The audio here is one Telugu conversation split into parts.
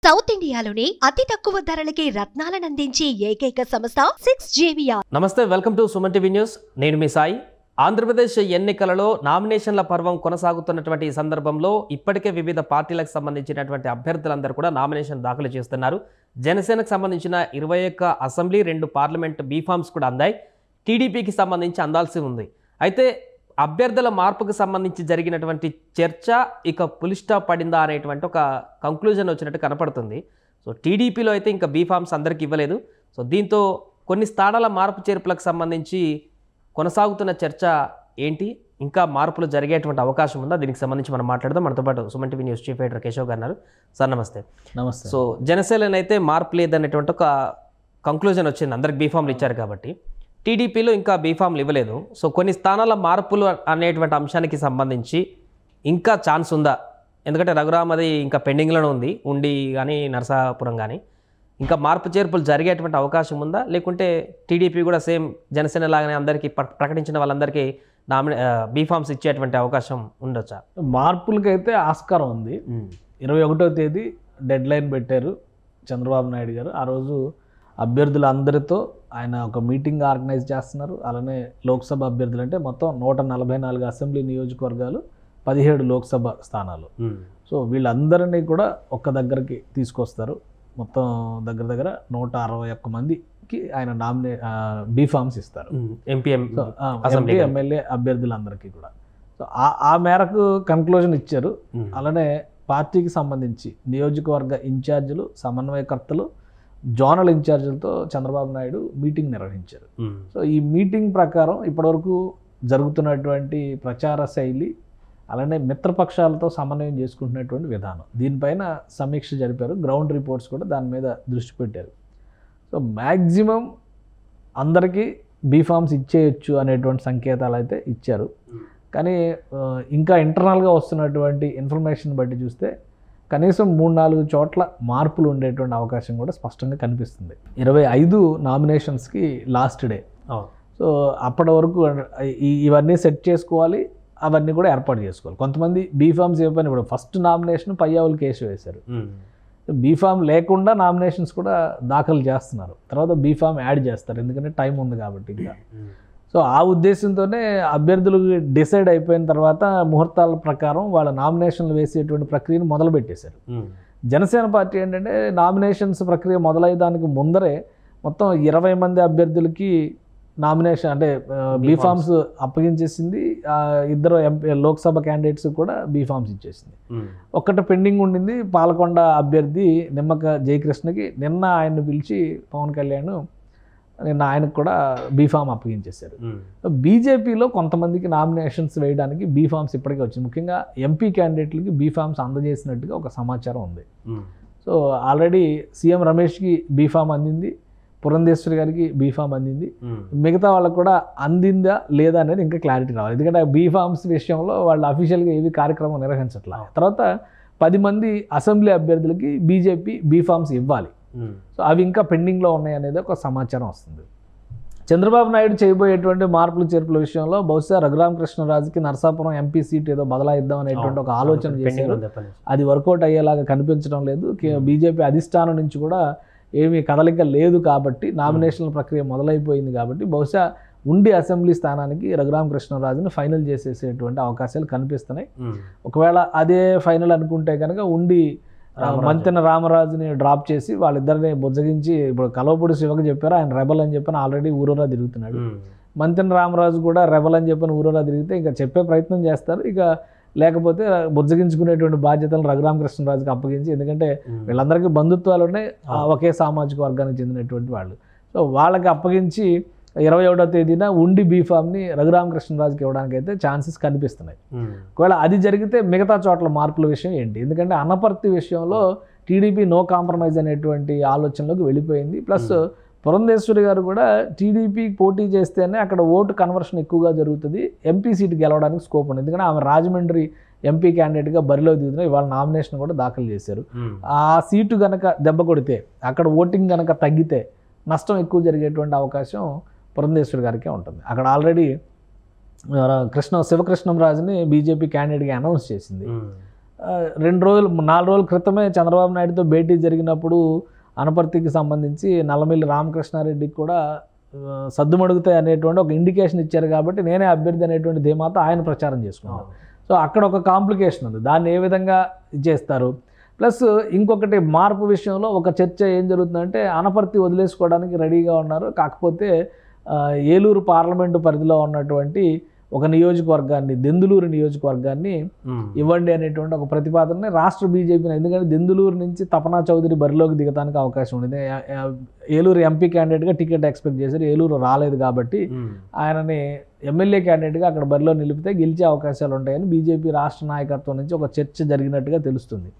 సౌత్ ఇండియాలోనే అతి తక్కువ ధరలకి రత్నాలను అందించే ఏకైక సంస్థ 6JVR. నమస్తే, welcome to Suman TV news. నేను మీ సాయి. ఆంధ్రప్రదేశ్ ఎన్నికలలో నామినేషన్ల పర్వం కొనసాగుతున్నటువంటి ఈ సందర్భంలో ఇప్పటికే వివిధ పార్టీలకు సంబంధించినటువంటి అభ్యర్థులందరూ కూడా నామినేషన్ దాఖలు చేస్తున్నారు. జనసేనకు సంబంధించిన 21 అసెంబ్లీ, 2 పార్లమెంట్ బీఫామ్స్ కూడా అందాయి. టీడీపీకి సంబంధించి అందాల్సి ఉంది. అయితే అభ్యర్థుల మార్పుకు సంబంధించి జరిగినటువంటి చర్చ ఇక పులి స్టాప్ పడిందా అనేటువంటి ఒక కంక్లూజన్ వచ్చినట్టు కనపడుతుంది. సో టీడీపీలో అయితే ఇంకా బీఫామ్స్ అందరికి ఇవ్వలేదు. సో దీంతో కొన్ని స్థానాల మార్పు చేర్పులకు సంబంధించి కొనసాగుతున్న చర్చ ఏంటి, ఇంకా మార్పులు జరిగేటువంటి అవకాశం ఉందా, దీనికి సంబంధించి మనం మాట్లాడదాం. మనతో పాటు Suman TV news chief editor Keshav గారు ఉన్నారు. సార్ నమస్తే. నమస్తే. సో జనసేనైతే మార్పు లేదనేటువంటి ఒక కంక్లూజన్ వచ్చింది, అందరికి బీఫామ్లు ఇచ్చారు కాబట్టి. టీడీపీలో ఇంకా బీఫామ్లు ఇవ్వలేదు. సో కొన్ని స్థానాల మార్పులు అనేటువంటి అంశానికి సంబంధించి ఇంకా ఛాన్స్ ఉందా? ఎందుకంటే రఘురామది ఇంకా పెండింగ్లోనే ఉంది, ఉండి కానీ నరసాపురం కానీ. ఇంకా మార్పు చేర్పులు జరిగేటువంటి అవకాశం ఉందా, లేకుంటే టీడీపీ కూడా సేమ్ జనసేన లాగానే అందరికీ ప్రకటించిన వాళ్ళందరికీ బీఫామ్స్ ఇచ్చేటువంటి అవకాశం ఉండొచ్చా? మార్పులకైతే ఆస్కారం ఉంది. 21వ తేదీ డెడ్ లైన్ పెట్టారు చంద్రబాబు నాయుడు గారు. ఆ రోజు అభ్యర్థులందరితో ఆయన ఒక మీటింగ్ ఆర్గనైజ్ చేస్తున్నారు. అలానే లోక్సభ అభ్యర్థులు అంటే మొత్తం 144 అసెంబ్లీ నియోజకవర్గాలు, 17 లోక్సభ స్థానాలు. సో వీళ్ళందరినీ కూడా ఒక్క దగ్గరికి తీసుకొస్తారు. మొత్తం దగ్గర 161 మందికి ఆయన బీఫామ్స్ ఇస్తారు, ఎంపీ ఎమ్మెల్యే అభ్యర్థులందరికీ కూడా. సో ఆ మేరకు కన్క్లూజన్ ఇచ్చారు. అలానే పార్టీకి సంబంధించి నియోజకవర్గ ఇన్ఛార్జీలు, సమన్వయకర్తలు, జోనల్ ఇన్ఛార్జీలతో చంద్రబాబు నాయుడు మీటింగ్ నిర్వహించారు. సో ఈ మీటింగ్ ప్రకారం ఇప్పటివరకు జరుగుతున్నటువంటి ప్రచార శైలి, అలానే మిత్రపక్షాలతో సమన్వయం చేసుకుంటున్నటువంటి విధానం, దీనిపైన సమీక్ష జరిపారు. గ్రౌండ్ రిపోర్ట్స్ కూడా దాని మీద దృష్టి పెట్టారు. సో మ్యాక్సిమం అందరికీ బీఫామ్స్ ఇచ్చేయచ్చు అనేటువంటి సంకేతాలు అయితే ఇచ్చారు. కానీ ఇంకా ఇంటర్నల్గా వస్తున్నటువంటి ఇన్ఫర్మేషన్ బట్టి చూస్తే కనీసం 3-4 చోట్ల మార్పులు ఉండేటువంటి అవకాశం కూడా స్పష్టంగా కనిపిస్తుంది. 25 నామినేషన్స్కి లాస్ట్ డే. సో అప్పటి వరకు ఇవన్నీ సెట్ చేసుకోవాలి, అవన్నీ కూడా ఏర్పాటు చేసుకోవాలి. కొంతమంది బీఫామ్స్ ఇవ్వని ఇప్పుడు ఫస్ట్ నామినేషన్ పయ్యావులు కేసు వేశారు. బీఫామ్ లేకుండా నామినేషన్స్ కూడా దాఖలు చేస్తున్నారు. తర్వాత బీఫామ్ యాడ్ చేస్తారు, ఎందుకంటే టైం ఉంది కాబట్టి ఇంకా. సో ఆ ఉద్దేశంతోనే అభ్యర్థులు డిసైడ్ అయిపోయిన తర్వాత ముహూర్తాల ప్రకారం వాళ్ళ నామినేషన్లు వేసేటువంటి ప్రక్రియను మొదలుపెట్టేశారు. జనసేన పార్టీ ఏంటంటే నామినేషన్స్ ప్రక్రియ మొదలయ్యేదానికి ముందరే మొత్తం 20 మంది అభ్యర్థులకి నామినేషన్ అంటే బీఫామ్స్ అప్పగించేసింది. 2 లోక్సభ క్యాండిడేట్స్ కూడా బీఫామ్స్ ఇచ్చేసింది. ఒక్కటి పెండింగ్ ఉండింది, పాలకొండ అభ్యర్థి నిమ్మక జయకృష్ణకి. నిన్న ఆయన్ని పిలిచి పవన్ కళ్యాణ్ నిన్న ఆయనకు కూడా బీఫామ్ అప్పగించేశారు. బీజేపీలో కొంతమందికి నామినేషన్స్ వేయడానికి బీఫామ్స్ ఇప్పటికే వచ్చింది. ముఖ్యంగా ఎంపీ క్యాండిడేట్లకి బీఫామ్స్ అందజేసినట్టుగా ఒక సమాచారం ఉంది. సో ఆల్రెడీ సీఎం రమేష్కి బీఫామ్ అందింది, పురంధేశ్వరి గారికి బీఫామ్ అందింది. మిగతా వాళ్ళకు కూడా అందిందా లేదా అనేది ఇంకా క్లారిటీ రావాలి, ఎందుకంటే బీఫామ్స్ విషయంలో వాళ్ళు అఫీషియల్గా ఏవి కార్యక్రమం నిర్వహించట్లా. తర్వాత 10 మంది అసెంబ్లీ అభ్యర్థులకి బీజేపీ బీఫామ్స్ ఇవ్వాలి. సో అవి ఇంకా పెండింగ్లో ఉన్నాయి అనేది ఒక సమాచారం వస్తుంది. చంద్రబాబు నాయుడు చేయబోయేటువంటి మార్పులు చేర్పుల విషయంలో బహుశా రఘురామకృష్ణరాజుకి నరసాపురం ఎంపీ సీట్ ఏదో బదలాయిద్దాం అనేటువంటి ఒక ఆలోచన చేశారు. అది వర్కౌట్ అయ్యేలాగా కనిపించడం లేదు. బీజేపీ అధిష్టానం నుంచి కూడా ఏమీ కదలిక లేదు కాబట్టి, నామినేషన్ల ప్రక్రియ మొదలైపోయింది కాబట్టి బహుశా ఉండి అసెంబ్లీ స్థానానికి రఘురామకృష్ణరాజుని ఫైనల్ చేసేసేటువంటి అవకాశాలు కనిపిస్తున్నాయి. ఒకవేళ అదే ఫైనల్ అనుకుంటే కనుక ఉండి మంతెన రామరాజుని డ్రాప్ చేసి వాళ్ళిద్దరిని బుజ్జగించి, ఇప్పుడు కలవపూడి శివకి చెప్పారు ఆయన రెబల్ అని చెప్పని ఆల్రెడీ ఊరూరా తిరుగుతున్నాడు. మంతెన రామరాజు కూడా రెబల్ అని చెప్పని ఊరూరా తిరిగితే ఇంకా చెప్పే ప్రయత్నం చేస్తారు. ఇక లేకపోతే బుజ్జగించుకునేటువంటి బాధ్యతలు రఘురామకృష్ణరాజుకి అప్పగించి, ఎందుకంటే వీళ్ళందరికీ బంధుత్వాలు ఉన్నాయి, ఒకే సామాజిక వర్గానికి చెందినటువంటి వాళ్ళు. సో వాళ్ళకి అప్పగించి 21వ తేదీన ఉండి బీఫామ్ని రఘురామకృష్ణరాజుకి ఇవ్వడానికి అయితే ఛాన్సెస్ కనిపిస్తున్నాయి. ఒకవేళ అది జరిగితే మిగతా చోట్ల మార్పుల విషయం ఏంటి? ఎందుకంటే అనపర్తి విషయంలో టీడీపీ నో కాంప్రమైజ్ అనేటువంటి ఆలోచనలోకి వెళ్ళిపోయింది. ప్లస్ పురంధేశ్వరి గారు కూడా టీడీపీ పోటీ చేస్తేనే అక్కడ ఓటు కన్వర్షన్ ఎక్కువగా జరుగుతుంది, ఎంపీ సీటు గెలవడానికి స్కోప్ ఉంది. ఎందుకంటే ఆమె రాజమండ్రి ఎంపీ క్యాండిడేట్గా బరిలో దిగుతున్నారు. ఇవాళ నామినేషన్ కూడా దాఖలు చేశారు. ఆ సీటు కనుక దెబ్బ కొడితే, అక్కడ ఓటింగ్ కనుక తగ్గితే నష్టం ఎక్కువ జరిగేటువంటి అవకాశం పురంధేశ్వరి గారికే ఉంటుంది. అక్కడ ఆల్రెడీ శివకృష్ణంరాజుని బీజేపీ క్యాండిడేట్గా అనౌన్స్ చేసింది. 4 రోజుల క్రితమే చంద్రబాబు నాయుడుతో భేటీ జరిగినప్పుడు అనపర్తికి సంబంధించి నల్లమిల్లి రామకృష్ణారెడ్డికి కూడా సద్దుమడుగుతాయి అనేటువంటి ఒక ఇండికేషన్ ఇచ్చారు కాబట్టి నేనే అభ్యర్థి అనేటువంటి ధీమాతో ఆయన ప్రచారం చేసుకున్నారు. సో అక్కడ ఒక కాంప్లికేషన్ ఉంది, దాన్ని ఏ విధంగా చేస్తారు. ప్లస్ ఇంకొకటి మార్పు విషయంలో ఒక చర్చ ఏం జరుగుతుందంటే అనపర్తి వదిలేసుకోవడానికి రెడీగా ఉన్నారు, కాకపోతే ఏలూరు పార్లమెంటు పరిధిలో ఉన్నటువంటి ఒక నియోజకవర్గాన్ని, దెందులూరు నియోజకవర్గాన్ని ఇవ్వండి అనేటువంటి ఒక ప్రతిపాదనని రాష్ట్ర బీజేపీని, ఎందుకంటే దెందులూరు నుంచి తపనా చౌదరి బరిలోకి దిగడానికి అవకాశం ఉంది. ఏలూరు ఎంపీ క్యాండిడేట్గా టికెట్ ఎక్స్పెక్ట్ చేశారు, ఏలూరు రాలేదు కాబట్టి ఆయనని ఎమ్మెల్యే క్యాండిడేట్గా అక్కడ బరిలో నిలిపితే గెలిచే అవకాశాలు ఉంటాయని బీజేపీ రాష్ట్ర నాయకత్వం నుంచి ఒక చర్చ జరిగినట్టుగా తెలుస్తుంది.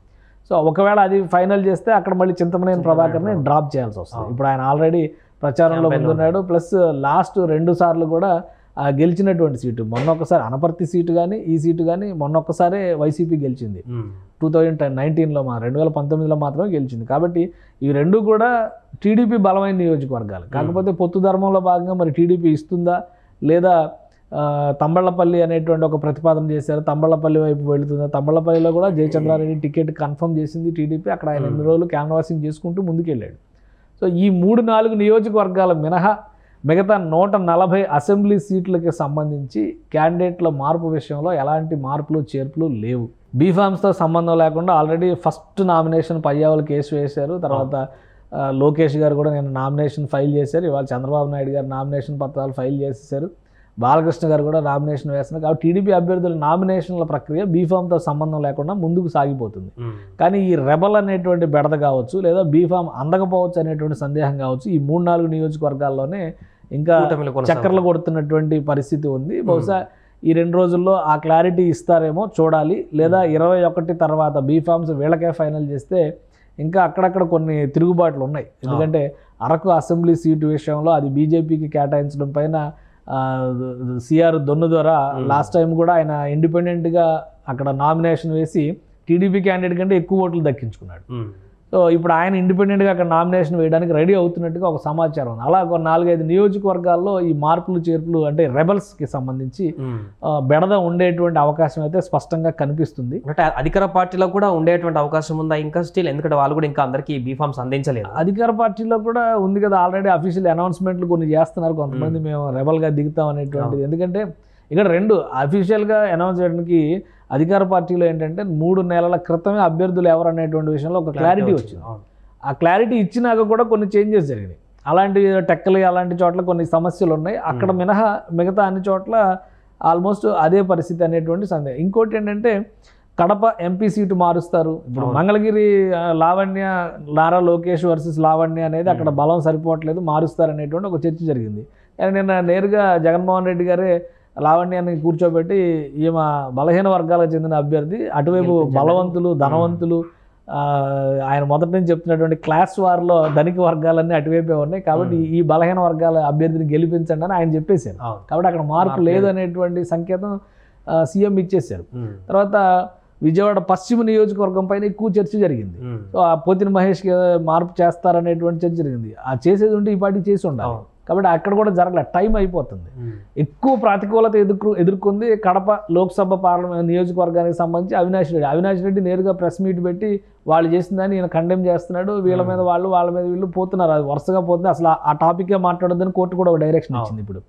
సో ఒకవేళ అది ఫైనల్ చేస్తే అక్కడ మళ్ళీ చింతమనేని ప్రభాకర్ని డ్రాప్ చేయాల్సి వస్తుంది. ఇప్పుడు ఆయన ఆల్రెడీ ప్రచారంలో ముందున్నాడు, ప్లస్ లాస్ట్ 2 సార్లు కూడా గెలిచినటువంటి సీటు, మొన్న ఒకసారి అనపర్తి సీటు కానీ ఈ సీటు కానీ మొన్న ఒక్కసారే వైసీపీ గెలిచింది 2019లో, 2019లో మాత్రమే గెలిచింది. కాబట్టి ఈ రెండు కూడా టీడీపీ బలమైన నియోజకవర్గాలు. కాకపోతే పొత్తు ధర్మంలో భాగంగా మరి టీడీపీ ఇస్తుందా లేదా తంబళ్లపల్లి అనేటువంటి ఒక ప్రతిపాదన చేశారు, తంబళ్లపల్లి వైపు వెళుతుందా. తంబళ్లపల్లిలో కూడా జయచంద్రారెడ్డి టికెట్ కన్ఫర్మ్ చేసింది టీడీపీ, అక్కడ ఆయన 2 రోజులు క్యాన్వాసింగ్ చేసుకుంటూ ముందుకెళ్ళాడు. సో ఈ 3-4 నియోజకవర్గాల మినహా మిగతా 140 అసెంబ్లీ సీట్లకి సంబంధించి క్యాండిడేట్ల మార్పు విషయంలో ఎలాంటి మార్పులు చేర్పులు లేవు. బీఫామ్స్తో సంబంధం లేకుండా ఆల్రెడీ ఫస్ట్ నామినేషన్ పయ్యావులు కేసు వేశారు, తర్వాత లోకేష్ గారు కూడా నేను నామినేషన్ ఫైల్ చేశారు, ఇవాళ చంద్రబాబు నాయుడు గారు నామినేషన్ పత్రాలు ఫైల్ చేసేసారు, బాలకృష్ణ గారు కూడా నామినేషన్ వేస్తున్నారు. కాబట్టి టీడీపీ అభ్యర్థుల నామినేషన్ల ప్రక్రియ బీఫామ్తో సంబంధం లేకుండా ముందుకు సాగిపోతుంది. కానీ ఈ రెబల్ అనేటువంటి బెడద కావచ్చు, లేదా బీఫామ్ అందకపోవచ్చు అనేటువంటి సందేహం కావచ్చు, ఈ 3-4 నియోజకవర్గాల్లోనే ఇంకా చక్కర్లు కొడుతున్నటువంటి పరిస్థితి ఉంది. బహుశా ఈ 2 రోజుల్లో ఆ క్లారిటీ ఇస్తారేమో చూడాలి, లేదా 21 తర్వాత బీఫామ్స్ వీళ్ళకే ఫైనల్ చేస్తే ఇంకా అక్కడక్కడ కొన్ని తిరుగుబాట్లు ఉన్నాయి. ఎందుకంటే అరకు అసెంబ్లీ సీటు విషయంలో అది బీజేపీకి కేటాయించడం పైన సిఆర్ దొన్ను ద్వారా లాస్ట్ టైం కూడా ఆయన ఇండిపెండెంట్గా అక్కడ నామినేషన్ వేసి టీడీపీ క్యాండిడేట్ కంటే ఎక్కువ ఓట్లు దక్కించుకున్నాడు. సో ఇప్పుడు ఆయన ఇండిపెండెంట్గా అక్కడ నామినేషన్ వేయడానికి రెడీ అవుతున్నట్టుగా ఒక సమాచారం ఉంది. అలా ఒక 4-5 నియోజకవర్గాల్లో ఈ మార్పులు చేర్పులు అంటే రెబల్స్కి సంబంధించి బెడద ఉండేటువంటి అవకాశం అయితే స్పష్టంగా కనిపిస్తుంది. అంటే అధికార పార్టీలో కూడా ఉండేటువంటి అవకాశం ఉందా ఇంకా స్టిల్? ఎందుకంటే వాళ్ళు కూడా ఇంకా అందరికీ బీఫామ్స్ అందించలేదు. అధికార పార్టీలో కూడా ఉంది కదా, ఆల్రెడీ అఫీషియల్ అనౌన్స్మెంట్లు కొన్ని చేస్తున్నారు, కొంతమంది మేము రెబల్గా దిగుతాం అనేటువంటిది. ఎందుకంటే ఇక్కడ 2 అఫీషియల్గా అనౌన్స్ చేయడానికి అధికార పార్టీలో ఏంటంటే 3 నెలల క్రితమే అభ్యర్థులు ఎవరు అనేటువంటి విషయంలో ఒక క్లారిటీ వచ్చింది. ఆ క్లారిటీ ఇచ్చినాక కూడా కొన్ని చేంజెస్ జరిగినాయి. అలాంటి టెక్కలు అలాంటి చోట్ల కొన్ని సమస్యలు ఉన్నాయి, అక్కడ మినహా మిగతా అన్ని చోట్ల ఆల్మోస్ట్ అదే పరిస్థితి అనేటువంటి సందేహం. ఇంకోటి ఏంటంటే కడప ఎంపీ సీటు మారుస్తారు. ఇప్పుడు మంగళగిరి లావణ్య, నారా లోకేష్ వర్సెస్ లావణ్య అనేది అక్కడ బలం సరిపోవట్లేదు, మారుస్తారు అనేటువంటి ఒక చర్చ జరిగింది. కానీ నిన్న నేరుగా జగన్మోహన్ రెడ్డి గారే లావణ్యాన్ని కూర్చోబెట్టి ఈమె బలహీన వర్గాలకు చెందిన అభ్యర్థి, అటువైపు బలవంతులు ధనవంతులు, ఆయన మొదటి నుంచి చెప్తున్నటువంటి క్లాస్ వార్లో ధనిక వర్గాలన్నీ అటువైపే ఉన్నాయి, కాబట్టి ఈ బలహీన వర్గాల అభ్యర్థిని గెలిపించండి అని ఆయన చెప్పేశారు. కాబట్టి అక్కడ మార్పు లేదు అనేటువంటి సంకేతం సీఎం ఇచ్చేశారు. తర్వాత విజయవాడ పశ్చిమ నియోజకవర్గం పైన ఎక్కువ చర్చ జరిగింది. సో ఆ పోతిన మహేష్కి మార్పు చేస్తారనేటువంటి చర్చ జరిగింది. ఆ చేసేది ఉంటే ఈ పార్టీ చేసి ఉండాలి, కాబట్టి అక్కడ కూడా జరగలేదు, టైం అయిపోతుంది. ఎక్కువ ప్రతికూలత ఎదుర్కొంది కడప లోక్సభ పార్లమెంట్ నియోజకవర్గానికి సంబంధించి అవినాష్ రెడ్డి నేరుగా ప్రెస్ మీట్ పెట్టి వాళ్ళు చేసిన దాన్ని ఈయన కండెమ్ చేస్తున్నాడు, వీళ్ళ మీద వాళ్ళు వాళ్ళ మీద వీళ్ళు పోతున్నారు, అది వరుసగా పోతుంది, అసలు ఆ టాపికే మాట్లాడొద్దని కోర్టు కూడా ఒక డైరెక్షన్ ఇచ్చింది ఇప్పుడు.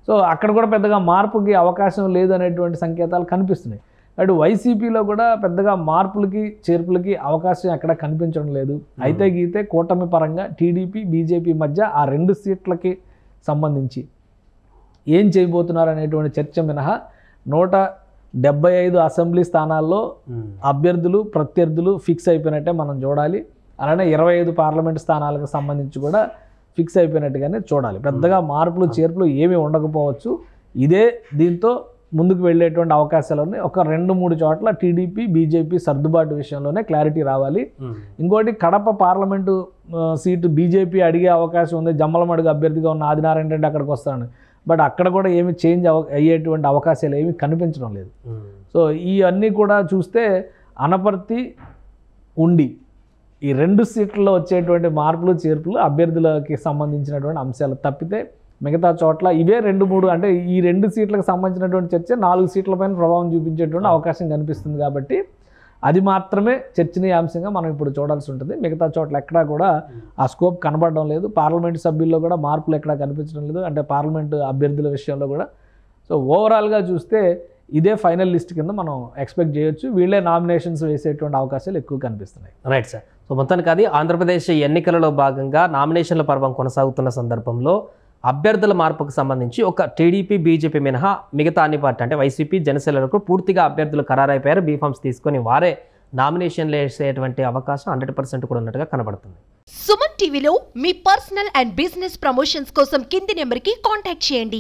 సో అక్కడ కూడా పెద్దగా మార్పుకి అవకాశం లేదు అనేటువంటి సంకేతాలు కనిపిస్తున్నాయి. అటు వైసీపీలో కూడా పెద్దగా మార్పులకి చేర్పులకి అవకాశం ఎక్కడ కనిపించడం లేదు. అయితే గీతే కూటమి పరంగా టీడీపీ బీజేపీ మధ్య ఆ 2 సీట్లకి సంబంధించి ఏం చేయబోతున్నారు అనేటువంటి చర్చ మినహా 175 అసెంబ్లీ స్థానాల్లో అభ్యర్థులు ప్రత్యర్థులు ఫిక్స్ అయిపోయినట్టే మనం చూడాలి. అలానే 25 పార్లమెంట్ స్థానాలకు సంబంధించి కూడా ఫిక్స్ అయిపోయినట్టుగానే చూడాలి. పెద్దగా మార్పులు చేర్పులు ఏమీ ఉండకపోవచ్చు. ఇదే దీంతో ముందుకు వెళ్ళేటువంటి అవకాశాలు ఉన్నాయి. ఒక 2-3 చోట్ల టీడీపీ బీజేపీ సర్దుబాటు విషయంలోనే క్లారిటీ రావాలి. ఇంకోటి కడప పార్లమెంటు సీటు బీజేపీ అడిగే అవకాశం ఉంది, జమ్మలమడుగు అభ్యర్థిగా ఉన్న ఆదినారాయణ రెడ్డి అక్కడికి వస్తాడు, బట్ అక్కడ కూడా ఏమి చేంజ్ అయ్యేటువంటి అవకాశాలు ఏమీ కనిపించడం లేదు. సో ఇవన్నీ కూడా చూస్తే అనపర్తి ఉండి ఈ 2 సీట్లలో వచ్చేటువంటి మార్పులు చేర్పులు అభ్యర్థులకి సంబంధించినటువంటి అంశాలు తప్పితే మిగతా చోట్ల ఇవే 2-3 అంటే ఈ 2 సీట్లకు సంబంధించినటువంటి చర్చ 4 సీట్ల పైన ప్రభావం చూపించేటువంటి అవకాశం కనిపిస్తుంది. కాబట్టి అది మాత్రమే చర్చనీయాంశంగా మనం ఇప్పుడు చూడాల్సి ఉంటుంది. మిగతా చోట్ల ఎక్కడా కూడా ఆ స్కోప్ కనబడడం లేదు. పార్లమెంట్ సభ్యుల్లో కూడా మార్పులు ఎక్కడా కనిపించడం లేదు, అంటే పార్లమెంటు అభ్యర్థుల విషయంలో కూడా. సో ఓవరాల్గా చూస్తే ఇదే ఫైనల్ లిస్ట్ కింద మనం ఎక్స్పెక్ట్ చేయొచ్చు. వీళ్ళే నామినేషన్స్ వేసేటువంటి అవకాశాలు ఎక్కువ కనిపిస్తున్నాయి. Right sir. సో మొత్తానికి అది ఆంధ్రప్రదేశ్ ఎన్నికలలో భాగంగా నామినేషన్ల పర్వం కొనసాగుతున్న సందర్భంలో అభ్యర్థుల మార్పుకు సంబంధించి ఒక టీడీపీ, బీజేపీ మినహా మిగతా అన్ని పార్టీ అంటే వైసీపీ, జనసేనలకు పూర్తిగా అభ్యర్థులు ఖరారైపోయారు. బీఫామ్స్ తీసుకొని వారే నామినేషన్లు వేసేటువంటి అవకాశం 100% కూడా ఉన్నట్టుగా కనబడుతుంది. సుమన్ టీవీలో మీ పర్సనల్ అండ్ బిజినెస్ ప్రమోషన్స్ కోసం కింది నెంబర్కి కాంటాక్ట్ చేయండి.